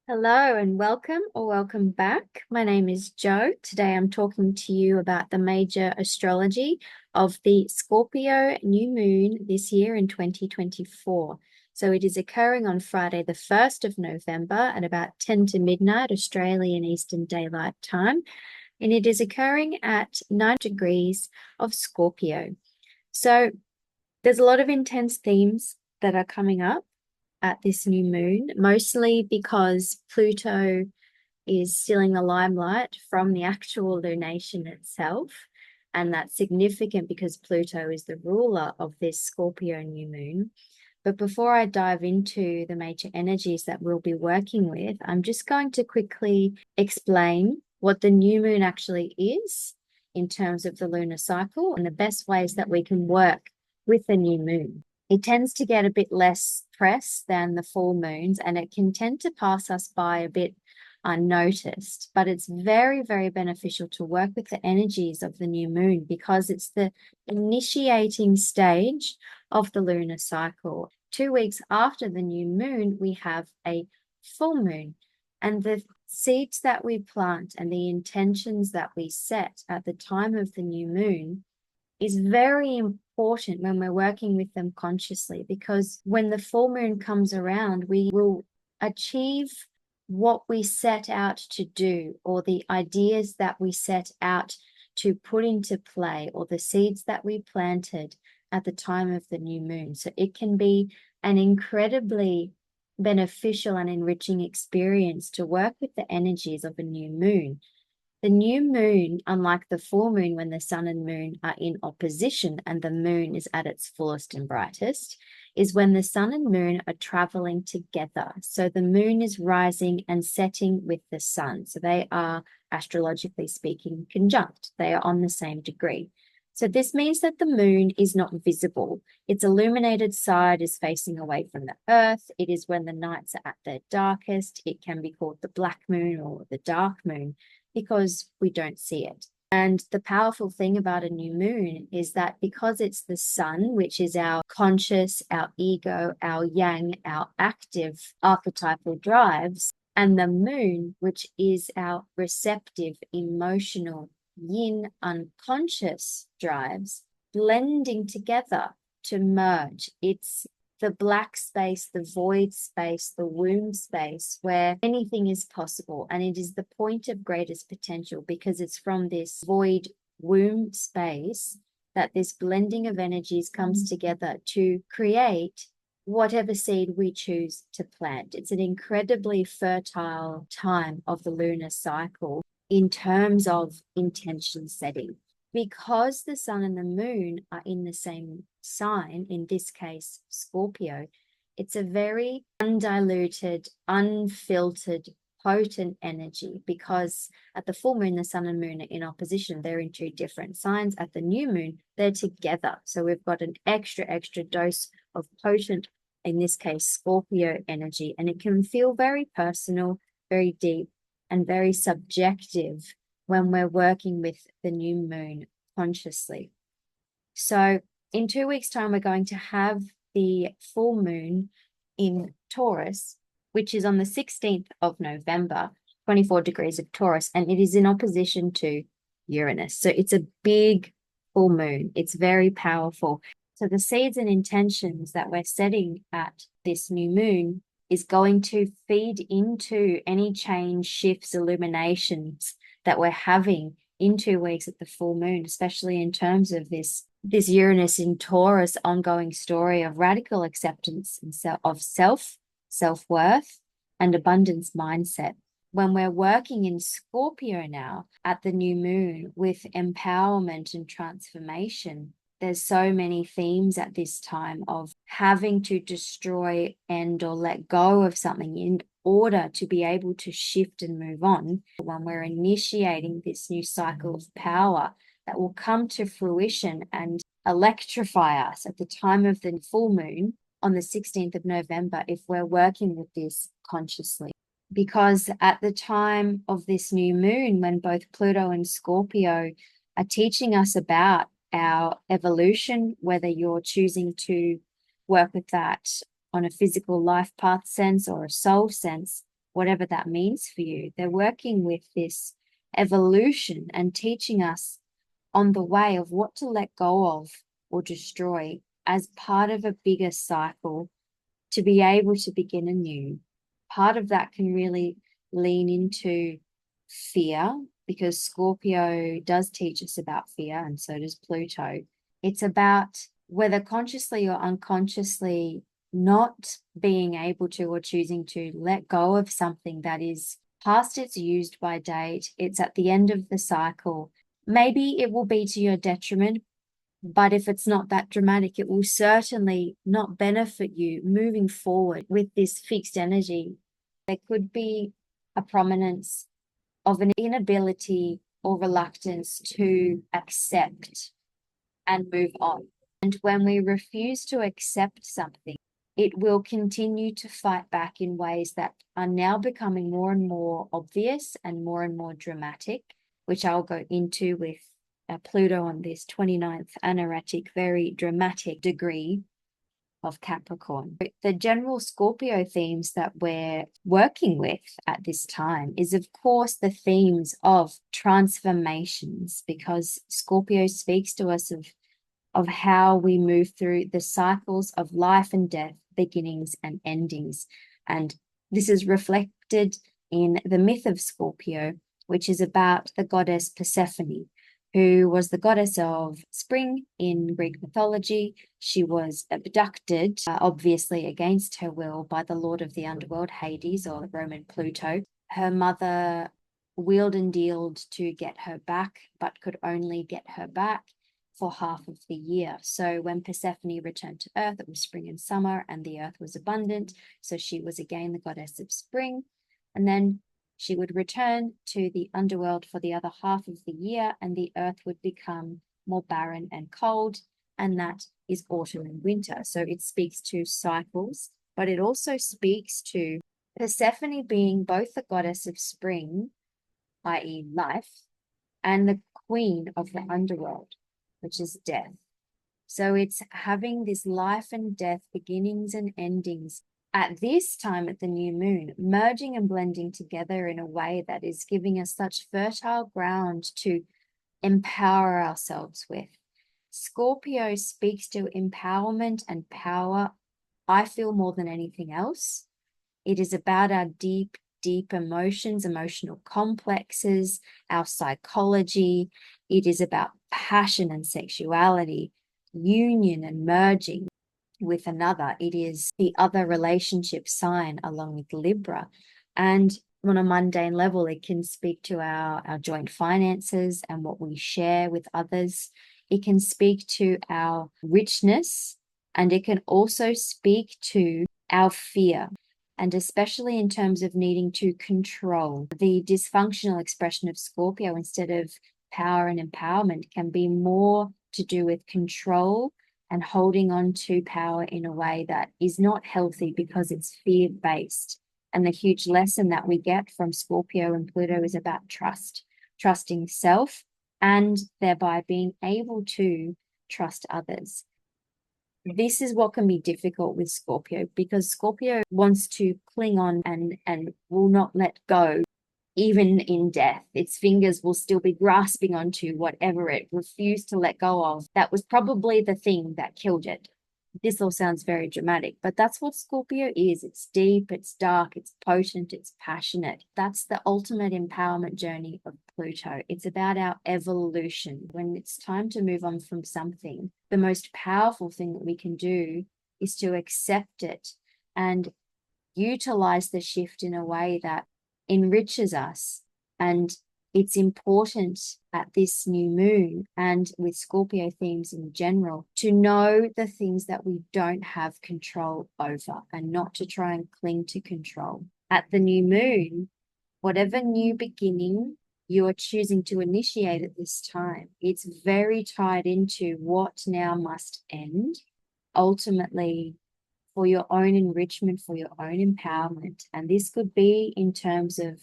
Hello and welcome or welcome back. My name is Jo. Today I'm talking to you about the major astrology of the Scorpio new moon this year in 2024. So it is occurring on Friday, the 1st of November at about 10 to midnight Australian Eastern Daylight Time. And it is occurring at 9 degrees of Scorpio. So there's a lot of intense themes that are coming up at this new moon, mostly because Pluto is stealing the limelight from the actual lunation itself. And that's significant because Pluto is the ruler of this Scorpio new moon. But before I dive into the major energies that we'll be working with, I'm just going to quickly explain what the new moon actually is in terms of the lunar cycle and the best ways that we can work with the new moon. It tends to get a bit less press than the full moons, and it can tend to pass us by a bit unnoticed. But it's very, very beneficial to work with the energies of the new moon because it's the initiating stage of the lunar cycle. 2 weeks after the new moon, we have a full moon. And the seeds that we plant and the intentions that we set at the time of the new moon is very important when we're working with them consciously, because when the full moon comes around, we will achieve what we set out to do, or the ideas that we set out to put into play, or the seeds that we planted at the time of the new moon. So it can be an incredibly beneficial and enriching experience to work with the energies of a new moon. The new moon, unlike the full moon when the sun and moon are in opposition and the moon is at its fullest and brightest, is when the sun and moon are traveling together. So the moon is rising and setting with the sun. So they are, astrologically speaking, conjunct. They are on the same degree. So this means that the moon is not visible. Its illuminated side is facing away from the earth. It is when the nights are at their darkest. It can be called the black moon or the dark moon, because we don't see it. And the powerful thing about a new moon is that because it's the sun, which is our conscious, our ego, our yang, our active archetypal drives, and the moon, which is our receptive, emotional, yin, unconscious drives, blending together to merge. It's the black space, the void space, the womb space, where anything is possible. And it is the point of greatest potential because it's from this void womb space that this blending of energies comes together to create whatever seed we choose to plant. It's an incredibly fertile time of the lunar cycle in terms of intention setting. Because the sun and the moon are in the same sign, in this case, Scorpio, it's a very undiluted, unfiltered, potent energy, because at the full moon, the sun and moon are in opposition. They're in two different signs. At the new moon, they're together. So we've got an extra dose of potent, in this case, Scorpio energy. And it can feel very personal, very deep, and very subjective when we're working with the new moon consciously. So in 2 weeks' time, we're going to have the full moon in Taurus, which is on the 16th of November, 24 degrees of Taurus, and it is in opposition to Uranus. So it's a big full moon. It's very powerful. So the seeds and intentions that we're setting at this new moon is going to feed into any change, shifts, illuminations that we're having in 2 weeks at the full moon, especially in terms of this Uranus in Taurus ongoing story of radical acceptance of self-worth, and abundance mindset. When we're working in Scorpio now at the new moon with empowerment and transformation, there's so many themes at this time of having to destroy, end, or let go of something in order to be able to shift and move on. When we're initiating this new cycle of power that will come to fruition and electrify us at the time of the full moon on the 16th of November, if we're working with this consciously. Because at the time of this new moon, when both Pluto and Scorpio are teaching us about our evolution, whether you're choosing to work with that on a physical life path sense or a soul sense, whatever that means for you. They're working with this evolution and teaching us on the way of what to let go of or destroy as part of a bigger cycle to be able to begin anew. Part of that can really lean into fear, because Scorpio does teach us about fear, and so does Pluto. It's about whether consciously or unconsciously not being able to or choosing to let go of something that is past its used by date. It's at the end of the cycle. Maybe it will be to your detriment, but if it's not that dramatic, it will certainly not benefit you moving forward with this fixed energy. There could be a prominence of an inability or reluctance to accept and move on. And when we refuse to accept something, it will continue to fight back in ways that are now becoming more and more obvious and more dramatic, which I'll go into with Pluto on this 29th anaretic, very dramatic degree of Capricorn. The general Scorpio themes that we're working with at this time is, of course, the themes of transformations, because Scorpio speaks to us of how we move through the cycles of life and death, beginnings and endings. And this is reflected in the myth of Scorpio, which is about the goddess Persephone, who was the goddess of spring in Greek mythology. She was abducted, obviously against her will, by the lord of the underworld, Hades, or Roman Pluto. Her mother wheeled and dealed to get her back, but could only get her back for half of the year. So when Persephone returned to Earth, it was spring and summer, and the Earth was abundant. So she was again the goddess of spring. And then she would return to the underworld for the other half of the year, and the Earth would become more barren and cold, and that is autumn and winter. So it speaks to cycles, but it also speaks to Persephone being both the goddess of spring, i.e. life, and the queen of the underworld, which is death. So it's having this life and death, beginnings and endings, at this time at the new moon, merging and blending together in a way that is giving us such fertile ground to empower ourselves with. Scorpio speaks to empowerment and power, I feel, more than anything else. It is about our deep emotions, emotional complexes, our psychology. It is about passion and sexuality, union and merging with another. It is the other relationship sign along with Libra. And on a mundane level, it can speak to our joint finances and what we share with others. It can speak to our richness, and it can also speak to our fear, and especially in terms of needing to control. The dysfunctional expression of Scorpio, instead of power and empowerment, can be more to do with control and holding on to power in a way that is not healthy because it's fear-based. And the huge lesson that we get from Scorpio and Pluto is about trust, trusting self, and thereby being able to trust others. This is what can be difficult with Scorpio, because Scorpio wants to cling on and will not let go. Even in death, its fingers will still be grasping onto whatever it refused to let go of. That was probably the thing that killed it. This all sounds very dramatic, but that's what Scorpio is. It's deep, it's dark, it's potent, it's passionate. That's the ultimate empowerment journey of Pluto. It's about our evolution. When it's time to move on from something, the most powerful thing that we can do is to accept it and utilize the shift in a way that enriches us. And it's important at this new moon, and with Scorpio themes in general, to know the things that we don't have control over and not to try and cling to control. At the new moon, whatever new beginning you are choosing to initiate at this time, it's very tied into what now must end, ultimately for your own enrichment, for your own empowerment. And this could be in terms of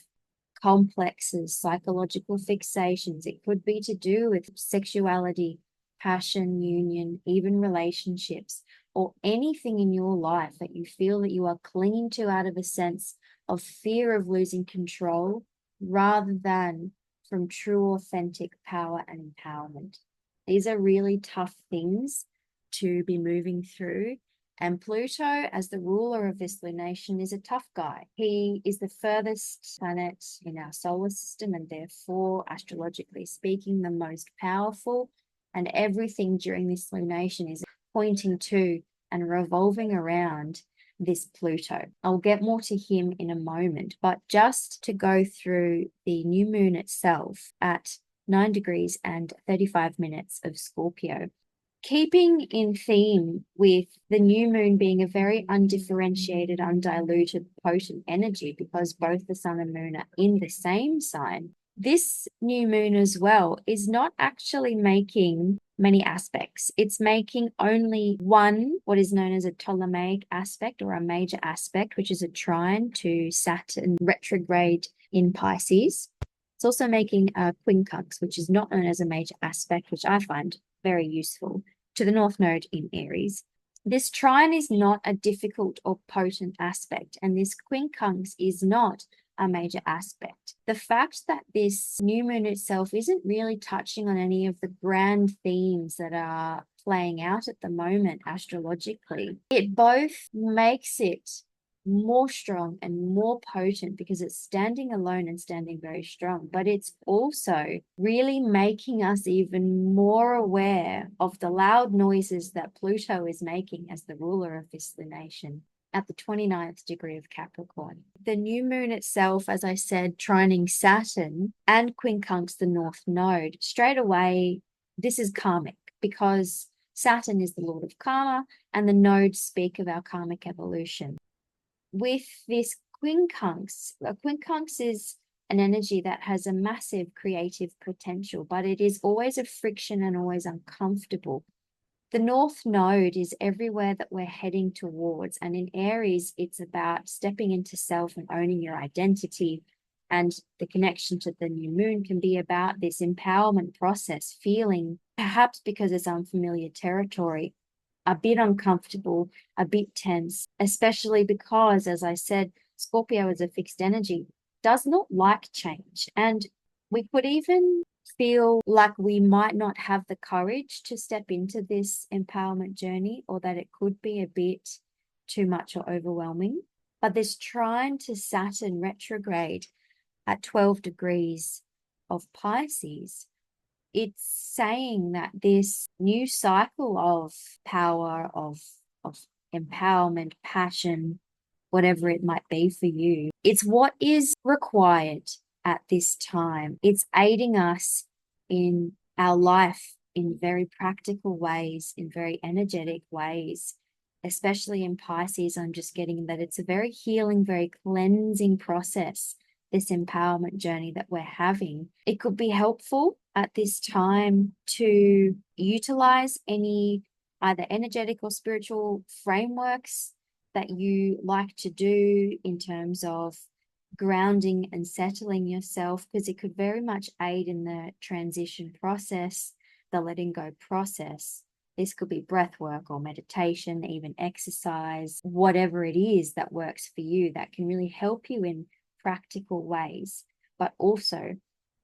complexes, psychological fixations. It could be to do with sexuality, passion, union, even relationships, or anything in your life that you feel that you are clinging to out of a sense of fear of losing control rather than from true, authentic power and empowerment. These are really tough things to be moving through. And Pluto, as the ruler of this lunation, is a tough guy. He is the furthest planet in our solar system and therefore, astrologically speaking, the most powerful. And everything during this lunation is pointing to and revolving around this Pluto. I'll get more to him in a moment, but just to go through the new moon itself at 9 degrees and 35 minutes of Scorpio. Keeping in theme with the new moon being a very undifferentiated, undiluted, potent energy because both the sun and moon are in the same sign, this new moon as well is not actually making many aspects. It's making only one, what is known as a Ptolemaic aspect or a major aspect, which is a trine to Saturn retrograde in Pisces. It's also making a quincunx, which is not known as a major aspect, which I find very useful, to the North Node in Aries. This trine is not a difficult or potent aspect, and this quincunx is not a major aspect. The fact that this new moon itself isn't really touching on any of the grand themes that are playing out at the moment astrologically, it both makes it more strong and more potent because it's standing alone and standing very strong, but it's also really making us even more aware of the loud noises that Pluto is making as the ruler of this lunation at the 29th degree of Capricorn. The new moon itself, as I said, trining Saturn and quincunx the North Node, straight away, this is karmic because Saturn is the lord of karma and the nodes speak of our karmic evolution. With this quincunx, a quincunx is an energy that has a massive creative potential, but it is always a friction and always uncomfortable. The North Node is everywhere that we're heading towards. And in Aries, it's about stepping into self and owning your identity. And the connection to the new moon can be about this empowerment process, feeling, perhaps because it's unfamiliar territory, a bit uncomfortable, a bit tense, especially because, as I said, Scorpio is a fixed energy, does not like change. And we could even feel like we might not have the courage to step into this empowerment journey, or that it could be a bit too much or overwhelming. But this trine to Saturn retrograde at 12 degrees of Pisces, it's saying that this new cycle of power, of empowerment, passion, whatever it might be for you, it's what is required at this time. It's aiding us in our life in very practical ways, in very energetic ways, especially in Pisces. I'm just getting that it's a very healing, very cleansing process, this empowerment journey that we're having. It could be helpful at this time to utilize any either energetic or spiritual frameworks that you like to do in terms of grounding and settling yourself, because it could very much aid in the transition process, the letting go process. This could be breath work or meditation, even exercise, whatever it is that works for you, that can really help you in practical ways, but also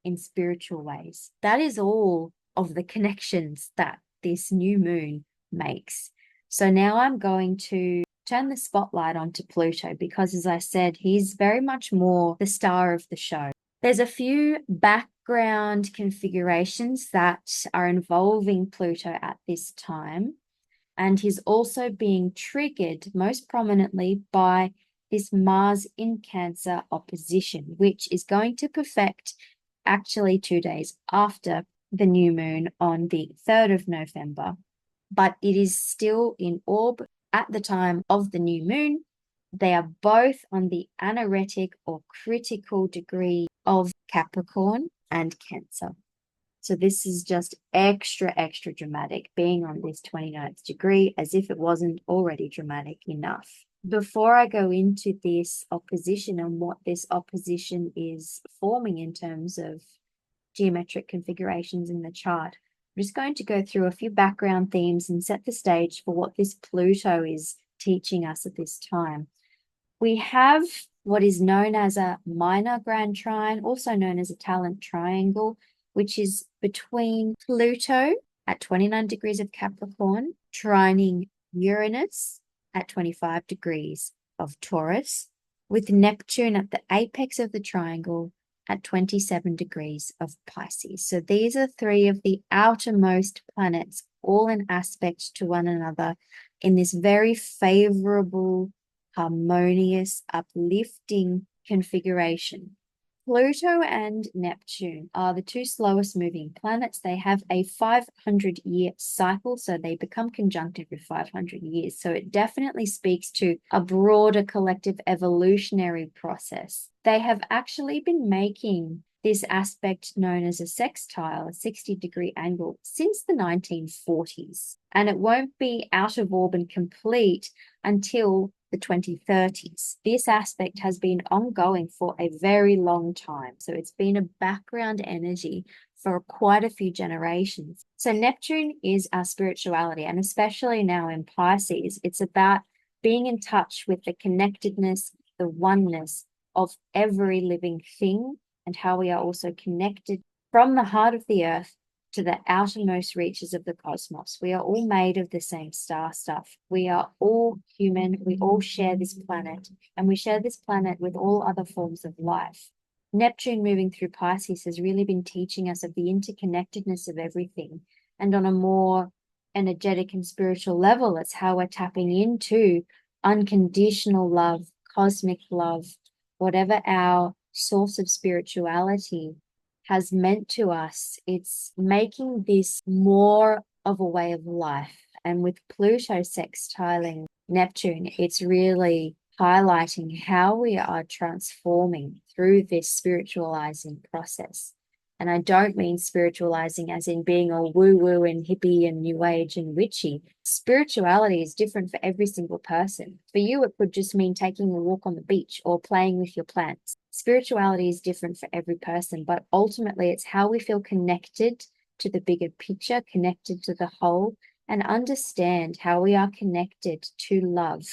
in spiritual ways. That is all of the connections that this new moon makes. So now I'm going to turn the spotlight onto Pluto because, as I said, he's very much more the star of the show. There's a few background configurations that are involving Pluto at this time, and he's also being triggered most prominently by this Mars in Cancer opposition, which is going to perfect actually 2 days after the new moon on the 3rd of November, but it is still in orb at the time of the new moon. They are both on the anaretic or critical degree of Capricorn and Cancer. So this is just extra dramatic, being on this 29th degree, as if it wasn't already dramatic enough. Before I go into this opposition and what this opposition is forming in terms of geometric configurations in the chart, I'm just going to go through a few background themes and set the stage for what this Pluto is teaching us at this time. We have what is known as a minor grand trine, also known as a talent triangle, which is between Pluto at 29 degrees of Capricorn, trining Uranus at 25 degrees of Taurus, with Neptune at the apex of the triangle at 27 degrees of Pisces. So these are three of the outermost planets, all in aspect to one another in this very favorable, harmonious, uplifting configuration. Pluto and Neptune are the two slowest moving planets. They have a 500-year cycle, so they become conjunct every 500 years. So it definitely speaks to a broader collective evolutionary process. They have actually been making this aspect known as a sextile, a 60-degree angle, since the 1940s. And it won't be out of orbit complete until the 2030s. This aspect has been ongoing for a very long time. So it's been a background energy for quite a few generations. So Neptune is our spirituality, and especially now in Pisces, it's about being in touch with the connectedness, the oneness of every living thing, and how we are also connected from the heart of the earth to the outermost reaches of the cosmos. We are all made of the same star stuff. We are all human. We all share this planet, and we share this planet with all other forms of life. Neptune moving through Pisces has really been teaching us of the interconnectedness of everything. And on a more energetic and spiritual level, it's how we're tapping into unconditional love, cosmic love, whatever our source of spirituality has meant to us. It's making this more of a way of life. And with Pluto sextiling Neptune, it's really highlighting how we are transforming through this spiritualizing process. And I don't mean spiritualizing as in being all woo-woo and hippie and new age and witchy. Spirituality is different for every single person. For you, it could just mean taking a walk on the beach or playing with your plants. Spirituality is different for every person, but ultimately it's how we feel connected to the bigger picture, connected to the whole, and understand how we are connected to love,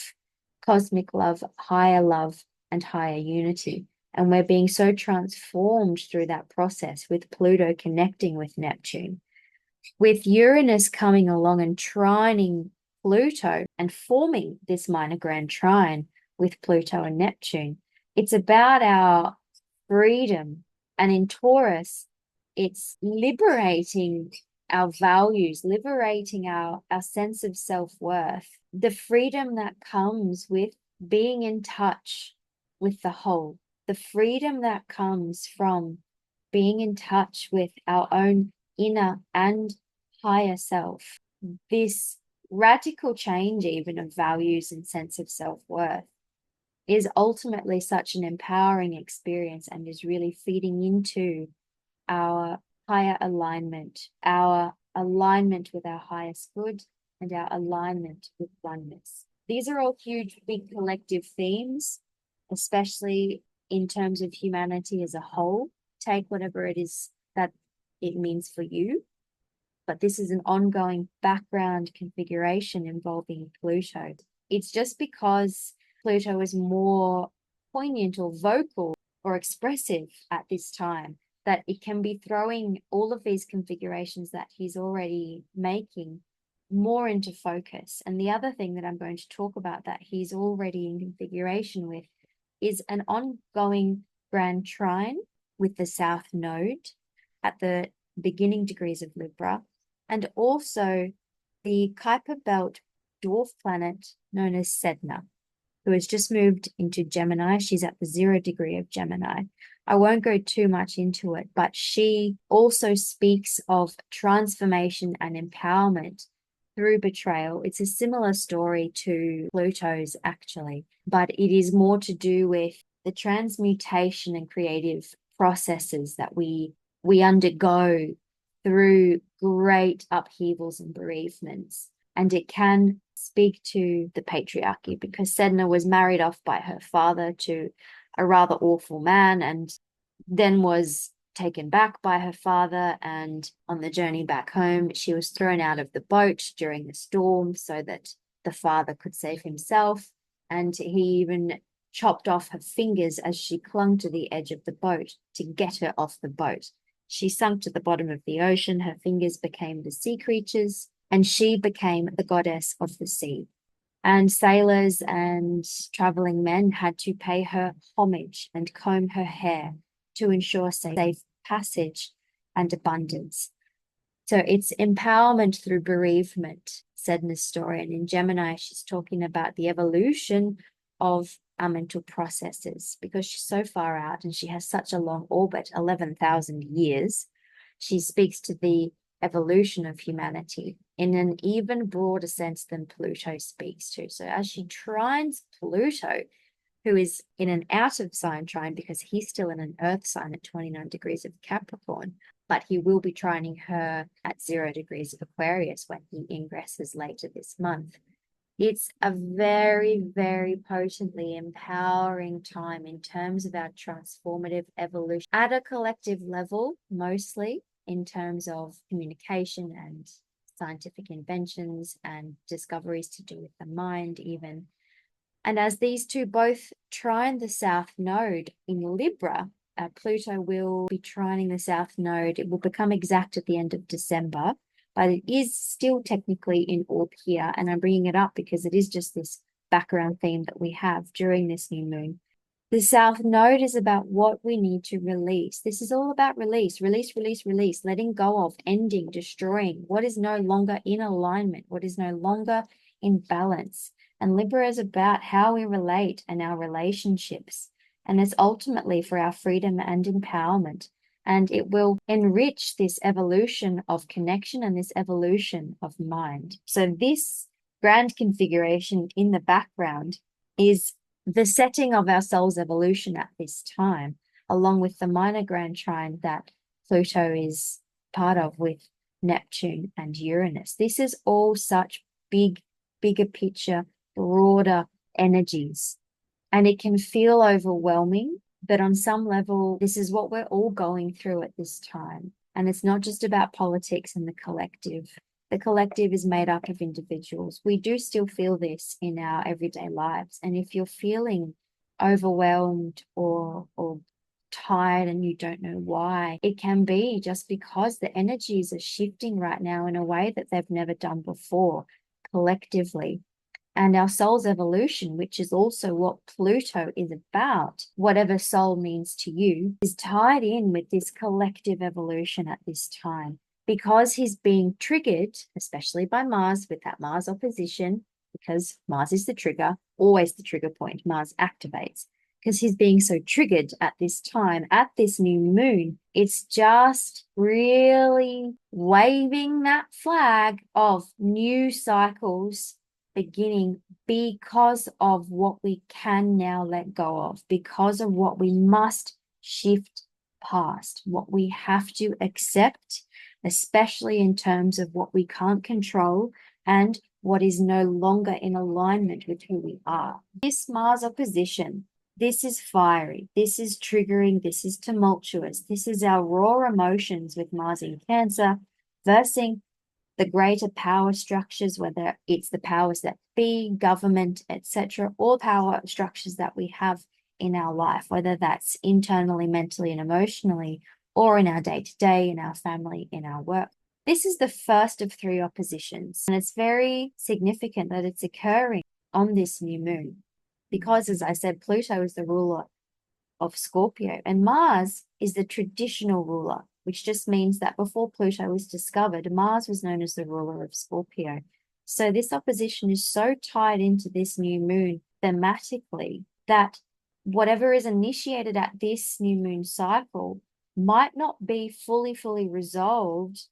cosmic love, and higher unity. And we're being so transformed through that process with Pluto connecting with Neptune. With Uranus coming along and trining Pluto and forming this minor grand trine with Pluto and Neptune, it's about our freedom. And in Taurus, it's liberating our values, liberating our sense of self-worth, the freedom that comes with being in touch with the whole, the freedom that comes from being in touch with our own inner and higher self. This radical change, even of values and sense of self-worth, is ultimately such an empowering experience and is really feeding into our higher alignment, our alignment with our highest good, and our alignment with oneness. These are all huge, big collective themes, especially in terms of humanity as a whole. Take whatever it is that it means for you. But this is an ongoing background configuration involving Pluto. It's just because Pluto is more poignant or vocal or expressive at this time that it can be throwing all of these configurations that he's already making more into focus. And the other thing that I'm going to talk about that he's already in configuration with is an ongoing grand trine with the South Node at the beginning degrees of Libra, and also the Kuiper Belt dwarf planet known as Sedna, who has just moved into Gemini. She's at the 0 degree of Gemini. I won't go too much into it, but she also speaks of transformation and empowerment through betrayal. It's a similar story to Pluto's, actually, but it is more to do with the transmutation and creative processes that we undergo through great upheavals and bereavements. And it can speak to the patriarchy, because Sedna was married off by her father to a rather awful man, and then was taken back by her father. And on the journey back home, she was thrown out of the boat during the storm so that the father could save himself. And he even chopped off her fingers as she clung to the edge of the boat to get her off the boat. She sunk to the bottom of the ocean, her fingers became the sea creatures, and she became the goddess of the sea. And sailors and traveling men had to pay her homage and comb her hair to ensure safe passage and abundance. So it's empowerment through bereavement, said an historian. In Gemini, she's talking about the evolution of our mental processes because she's so far out and she has such a long orbit, 11,000 years. She speaks to the evolution of humanity in an even broader sense than Pluto speaks to. So as she trines Pluto, who is in an out of sign trine because he's still in an earth sign at 29 degrees of Capricorn, but he will be trining her at 0 degrees of Aquarius when he ingresses later this month. It's a very, very potently empowering time in terms of our transformative evolution at a collective level, mostly in terms of communication and scientific inventions and discoveries to do with the mind even. And as these two both trine the South Node in Libra, Pluto will be trining the South Node. It will become exact at the end of December, but it is still technically in orb here. And I'm bringing it up because it is just this background theme that we have during this new moon. The South Node is about what we need to release. This is all about release, letting go of, ending, destroying what is no longer in alignment, what is no longer in balance. And Libra is about how we relate and our relationships. And it's ultimately for our freedom and empowerment. And it will enrich this evolution of connection and this evolution of mind. So this grand configuration in the background is the setting of our soul's evolution at this time, along with the minor grand trine that Pluto is part of with Neptune and Uranus. This is all such bigger picture, broader energies. And it can feel overwhelming, but on some level, this is what we're all going through at this time. And it's not just about politics and the collective. The collective is made up of individuals. We do still feel this in our everyday lives. And if you're feeling overwhelmed or tired and you don't know why, it can be just because the energies are shifting right now in a way that they've never done before collectively. And our soul's evolution, which is also what Pluto is about, whatever soul means to you, is tied in with this collective evolution at this time. Because he's being triggered, especially by Mars, with that Mars opposition, because Mars is the trigger, always the trigger point, Mars activates. Because he's being so triggered at this time, at this new moon, it's just really waving that flag of new cycles beginning because of what we can now let go of, because of what we must shift past, what we have to accept, especially in terms of what we can't control and what is no longer in alignment with who we are. This Mars opposition, this is fiery, this is triggering, this is tumultuous, this is our raw emotions with Mars in Cancer versus the greater power structures, whether it's the powers that be, government, etc., or power structures that we have in our life, whether that's internally, mentally, and emotionally, or in our day-to-day, in our family, in our work. This is the first of 3 oppositions, and it's very significant that it's occurring on this new moon because, as I said, Pluto is the ruler of Scorpio, and Mars is the traditional ruler, which just means that before Pluto was discovered, Mars was known as the ruler of Scorpio. So this opposition is so tied into this new moon thematically that whatever is initiated at this new moon cycle might not be fully resolved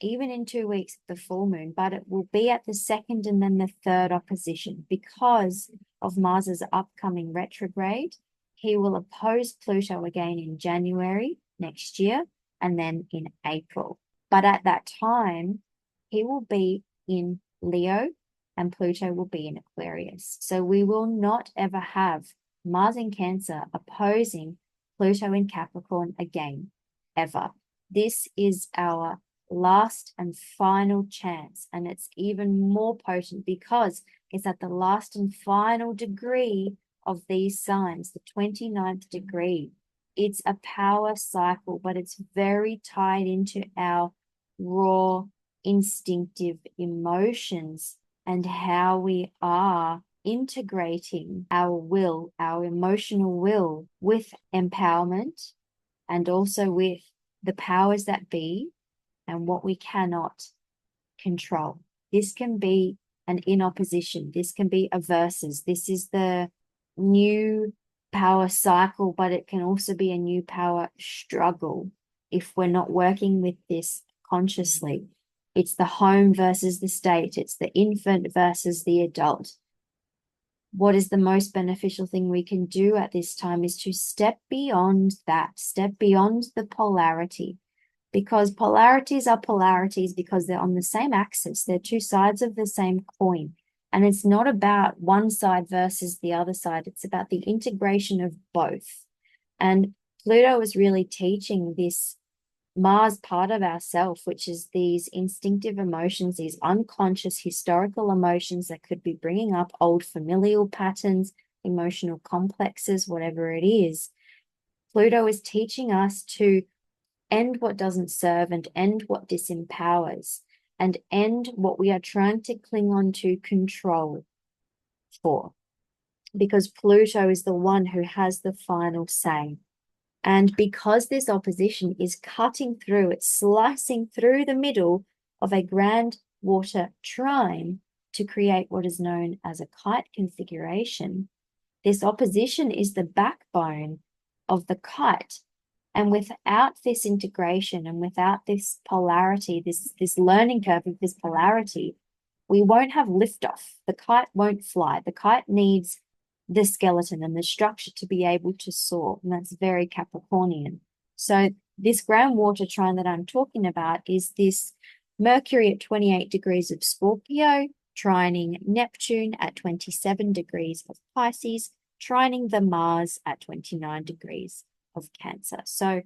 even in 2 weeks of the full moon, but it will be at the second and then the third opposition because of Mars's upcoming retrograde. He will oppose Pluto again in January next year and then in April. But at that time, he will be in Leo and Pluto will be in Aquarius. So we will not ever have Mars in Cancer opposing Pluto in Capricorn again, ever. This is our last and final chance, and it's even more potent because it's at the last and final degree of these signs, the 29th degree, it's a power cycle, but it's very tied into our raw, instinctive emotions and how we are integrating our will, our emotional will, with empowerment and also with the powers that be and what we cannot control. This can be an in opposition. This can be a versus. This is the new power cycle, but it can also be a new power struggle if we're not working with this consciously. It's the home versus the state. It's the infant versus the adult. What is the most beneficial thing we can do at this time is to step beyond that, step beyond the polarity, because polarities are polarities because they're on the same axis. They're two sides of the same coin. And it's not about one side versus the other side. It's about the integration of both. And Pluto is really teaching this Mars part of ourself, which is these instinctive emotions, these unconscious historical emotions that could be bringing up old familial patterns, emotional complexes, whatever it is. Pluto is teaching us to end what doesn't serve and end what disempowers and end what we are trying to cling on to control for, because Pluto is the one who has the final say. And because this opposition is cutting through, it's slicing through the middle of a grand water trine to create what is known as a kite configuration. This opposition is the backbone of the kite. And without this integration and without this polarity, this learning curve of this polarity, we won't have liftoff. The kite won't fly. The kite needs the skeleton and the structure to be able to soar, and that's very Capricornian. So this grand water trine that I'm talking about is this Mercury at 28 degrees of Scorpio, trining Neptune at 27 degrees of Pisces, trining the Mars at 29 degrees of Cancer. So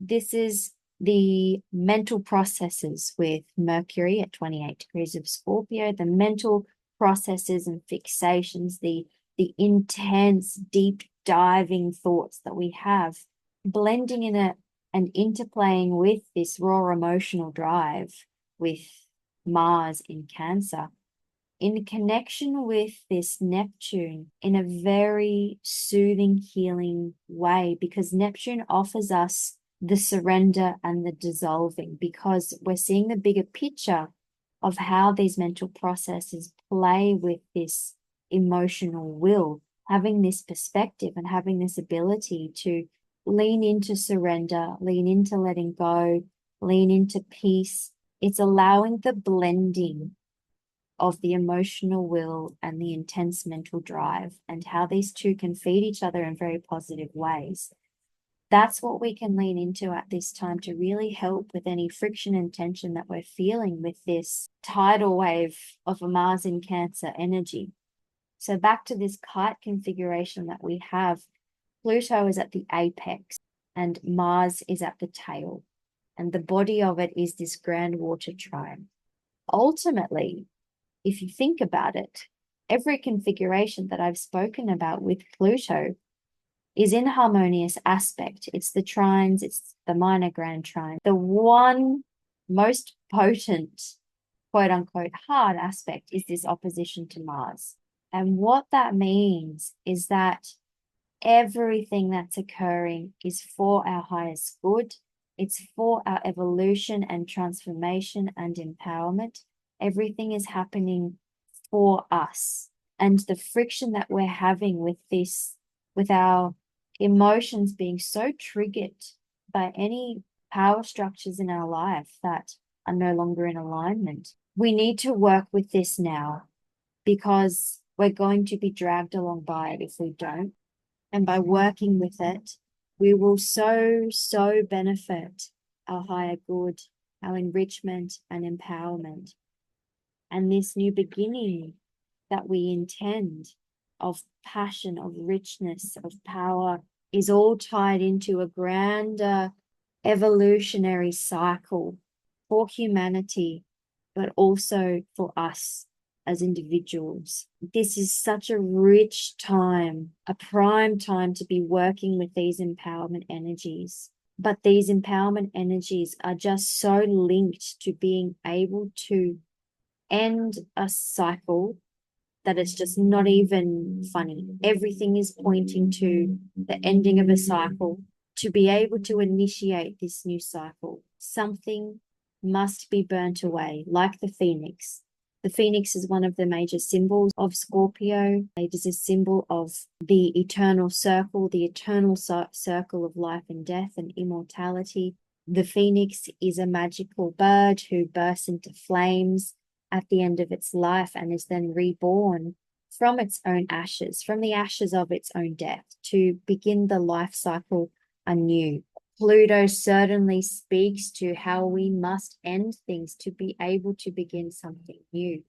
this is the mental processes with Mercury at 28 degrees of Scorpio, the mental processes and fixations, the intense, deep diving thoughts that we have, blending in it and interplaying with this raw emotional drive with Mars in Cancer, in connection with this Neptune in a very soothing, healing way, because Neptune offers us the surrender and the dissolving, because we're seeing the bigger picture of how these mental processes play with this emotional will, having this perspective and having this ability to lean into surrender, lean into letting go, lean into peace. It's allowing the blending of the emotional will and the intense mental drive, and how these two can feed each other in very positive ways. That's what we can lean into at this time to really help with any friction and tension that we're feeling with this tidal wave of a Mars in Cancer energy. So back to this kite configuration that we have, Pluto is at the apex and Mars is at the tail. And the body of it is this grand water trine. Ultimately, if you think about it, every configuration that I've spoken about with Pluto is in harmonious aspect. It's the trines, it's the minor grand trine. The one most potent, quote unquote, hard aspect is this opposition to Mars. And what that means is that everything that's occurring is for our highest good. It's for our evolution and transformation and empowerment. Everything is happening for us. And the friction that we're having with this, with our emotions being so triggered by any power structures in our life that are no longer in alignment, we need to work with this now, because we're going to be dragged along by it if we don't. And by working with it, we will so benefit our higher good, our enrichment and empowerment. And this new beginning that we intend of passion, of richness, of power is all tied into a grander evolutionary cycle for humanity, but also for us as individuals. This is such a rich time, a prime time to be working with these empowerment energies. But these empowerment energies are just so linked to being able to end a cycle that it's just not even funny. Everything is pointing to the ending of a cycle. To be able to initiate this new cycle, something must be burnt away, like the phoenix. The phoenix is one of the major symbols of Scorpio. It is a symbol of the eternal circle, the eternal circle of life and death and immortality. The phoenix is a magical bird who bursts into flames at the end of its life and is then reborn from its own ashes, from the ashes of its own death, to begin the life cycle anew. Pluto certainly speaks to how we must end things to be able to begin something new.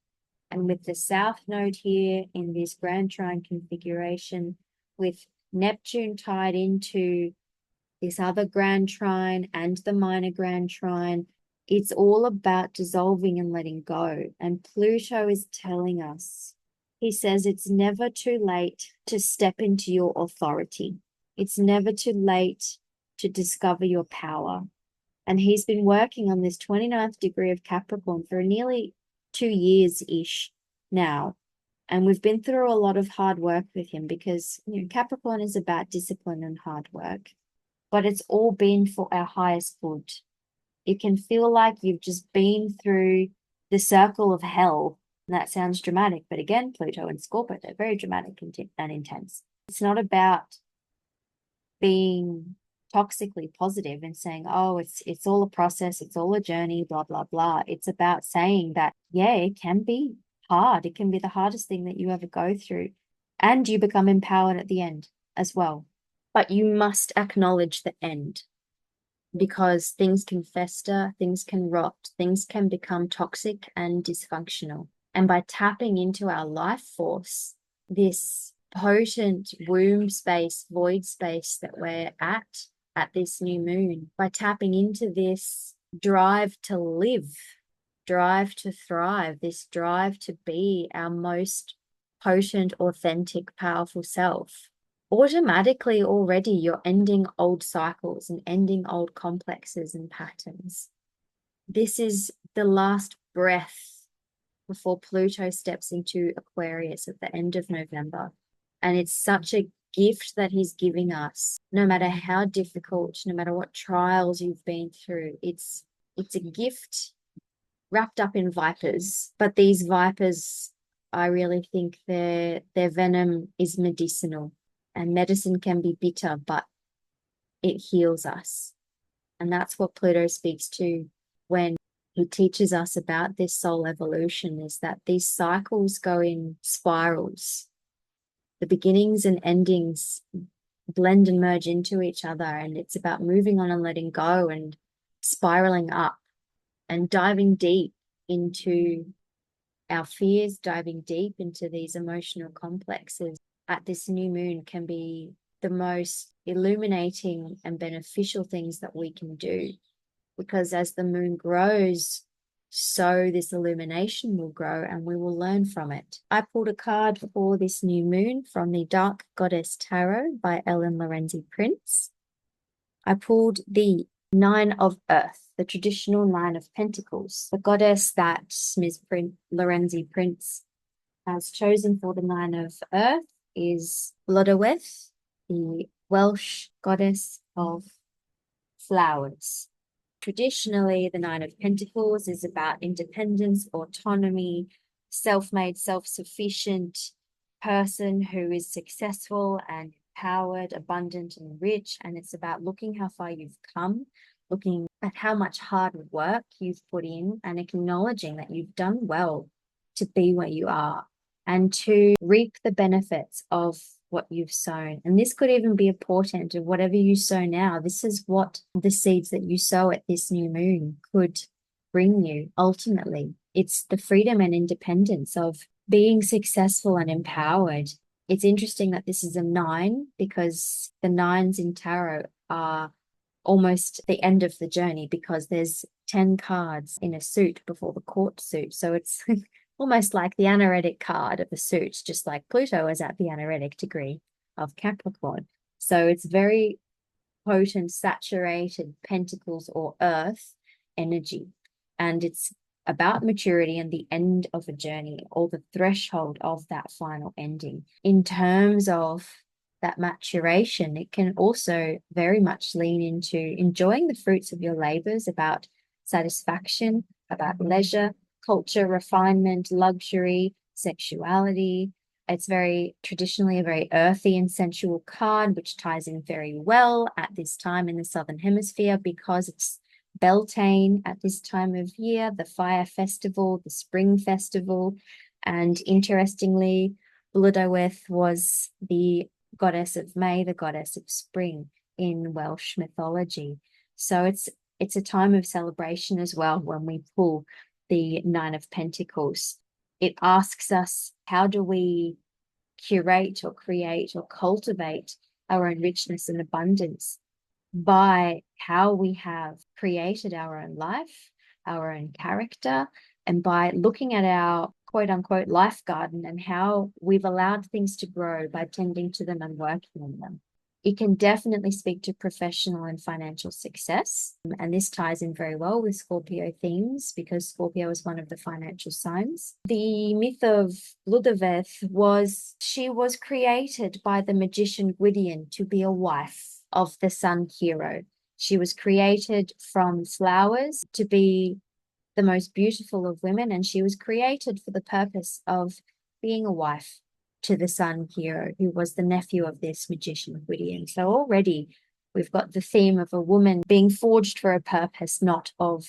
And with the South Node here in this Grand Trine configuration, with Neptune tied into this other Grand Trine and the Minor Grand Trine, it's all about dissolving and letting go. And Pluto is telling us, he says it's never too late to step into your authority. It's never too late to discover your power. And he's been working on this 29th degree of Capricorn for nearly 2 years-ish now. And we've been through a lot of hard work with him because, Capricorn is about discipline and hard work. But it's all been for our highest good. It can feel like you've just been through the circle of hell. And that sounds dramatic, but again, Pluto and Scorpio, they're very dramatic and intense. It's not about being toxically positive and saying, oh, it's all a process, it's all a journey, blah, blah, blah. It's about saying that, yeah, it can be hard. It can be the hardest thing that you ever go through. And you become empowered at the end as well. But you must acknowledge the end, because things can fester, things can rot, things can become toxic and dysfunctional. And by tapping into our life force, this potent womb space, void space that we're at this new moon, by tapping into this drive to live, drive to thrive, this drive to be our most potent, authentic, powerful self, automatically already you're ending old cycles and ending old complexes and patterns. This is the last breath before Pluto steps into Aquarius at the end of November. And it's such a gift that he's giving us. No matter how difficult, no matter what trials you've been through, it's a gift wrapped up in vipers. But these vipers, I really think their venom is medicinal. And medicine can be bitter, but it heals us. And that's what Pluto speaks to when he teaches us about this soul evolution, is that these cycles go in spirals. The beginnings and endings blend and merge into each other. And it's about moving on and letting go and spiraling up and diving deep into our fears, diving deep into these emotional complexes at this new moon can be the most illuminating and beneficial things that we can do. Because as the moon grows, so this illumination will grow and we will learn from it. I pulled a card for this new moon from the Dark Goddess Tarot by Ellen Lorenzi Prince. I pulled the Nine of Earth, the traditional Nine of Pentacles, the goddess that Ms. Lorenzi Prince has chosen for the Nine of Earth is Blodeuwedd, the Welsh goddess of flowers. Traditionally, the Nine of Pentacles is about independence, autonomy, self-made, self-sufficient person who is successful and empowered, abundant and rich. And it's about looking how far you've come, looking at how much hard work you've put in and acknowledging that you've done well to be where you are and to reap the benefits of what you've sown. And this could even be a portent of whatever you sow now. This is what the seeds that you sow at this new moon could bring you ultimately. It's the freedom and independence of being successful and empowered. It's interesting that this is a 9 because the 9s in tarot are almost the end of the journey because there's 10 cards in a suit before the court suit. So it's almost like the anaretic card of the suit, just like Pluto is at the anaretic degree of Capricorn. So it's very potent, saturated pentacles or earth energy. And it's about maturity and the end of a journey, or the threshold of that final ending. In terms of that maturation, it can also very much lean into enjoying the fruits of your labors, about satisfaction, about leisure, culture, refinement, luxury, sexuality. It's very traditionally a very earthy and sensual card, which ties in very well at this time in the Southern Hemisphere because it's Beltane at this time of year, the fire festival, the spring festival. And interestingly, Blodeuwedd was the goddess of May, the goddess of spring in Welsh mythology. So it's a time of celebration as well when we pull the Nine of Pentacles. It asks us, how do we curate or create or cultivate our own richness and abundance? By how we have created our own life, our own character, and by looking at our quote unquote life garden and how we've allowed things to grow by tending to them and working on them. It can definitely speak to professional and financial success. And this ties in very well with Scorpio themes because Scorpio is one of the financial signs. The myth of Blodeuwedd she was created by the magician Gwydion to be a wife of the sun hero. She was created from flowers to be the most beautiful of women, and she was created for the purpose of being a wife to the sun hero, who was the nephew of this magician Gwydion. So already we've got the theme of a woman being forged for a purpose, not of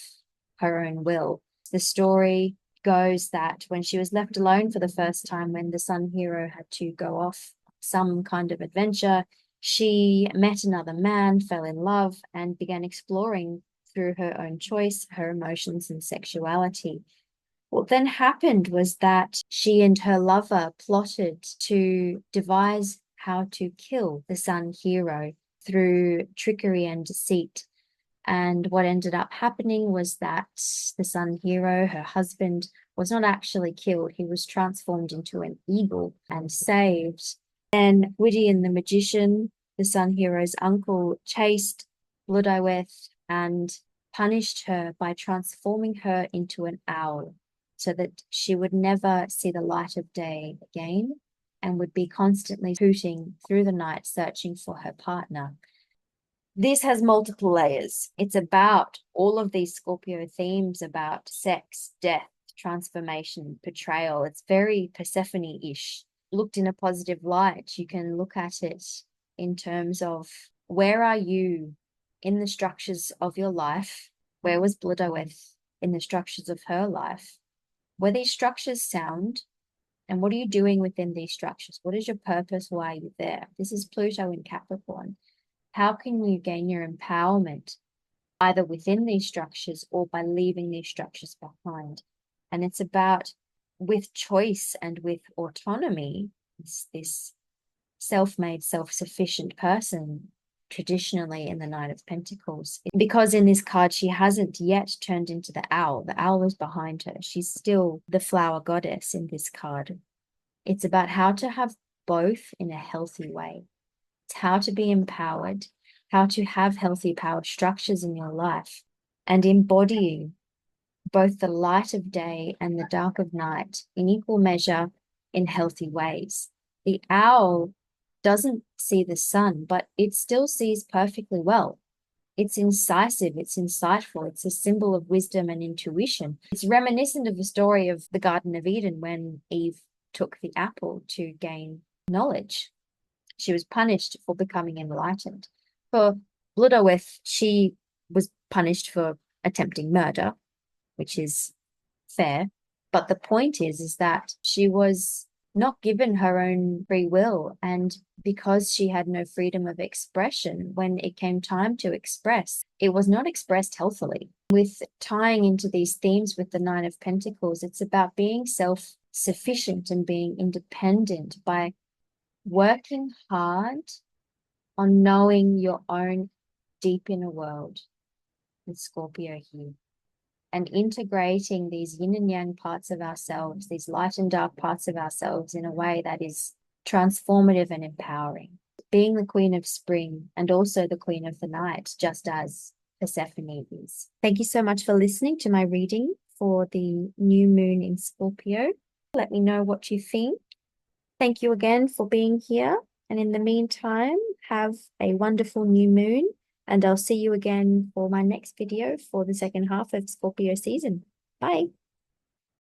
her own will. The story goes that when she was left alone for the first time, when the sun hero had to go off some kind of adventure, she met another man, fell in love, and began exploring through her own choice, her emotions and sexuality. What then happened was that she and her lover plotted to devise how to kill the sun hero through trickery and deceit. And what ended up happening was that the sun hero, her husband, was not actually killed. He was transformed into an eagle and saved. Then Gwydion the magician, the sun hero's uncle, chased Blodeuwedd and punished her by transforming her into an owl so that she would never see the light of day again and would be constantly hooting through the night searching for her partner. This has multiple layers. It's about all of these Scorpio themes about sex, death, transformation, betrayal. It's very Persephone-ish. Looked in a positive light, you can look at it in terms of where are you in the structures of your life? Where was Blodeuwedd in the structures of her life? Were these structures sound? And what are you doing within these structures? What is your purpose? Why are you there? This is Pluto in Capricorn. How can you gain your empowerment either within these structures or by leaving these structures behind? And it's about, with choice and with autonomy, this self-made, self-sufficient person traditionally in the Knight of Pentacles. Because in this card, she hasn't yet turned into the owl. The owl is behind her. She's still the flower goddess in this card. It's about how to have both in a healthy way. It's how to be empowered, how to have healthy power structures in your life, and embodying both the light of day and the dark of night in equal measure in healthy ways. The owl doesn't see the sun, but it still sees perfectly well. It's incisive, it's insightful, it's a symbol of wisdom and intuition. It's reminiscent of the story of the Garden of Eden when Eve took the apple to gain knowledge. She was punished for becoming enlightened. For Blodeuwedd, she was punished for attempting murder, which is fair. But the point is that she was not given her own free will. And because she had no freedom of expression, when it came time to express, it was not expressed healthily. With tying into these themes with the Nine of Pentacles, it's about being self-sufficient and being independent by working hard on knowing your own deep inner world with Scorpio here. and integrating these yin and yang parts of ourselves, these light and dark parts of ourselves in a way that is transformative and empowering. Being the queen of spring and also the queen of the night, just as Persephone is. Thank you so much for listening to my reading for the new moon in Scorpio. Let me know what you think. Thank you again for being here. And in the meantime, have a wonderful new moon. And I'll see you again for my next video for the second half of Scorpio season. Bye.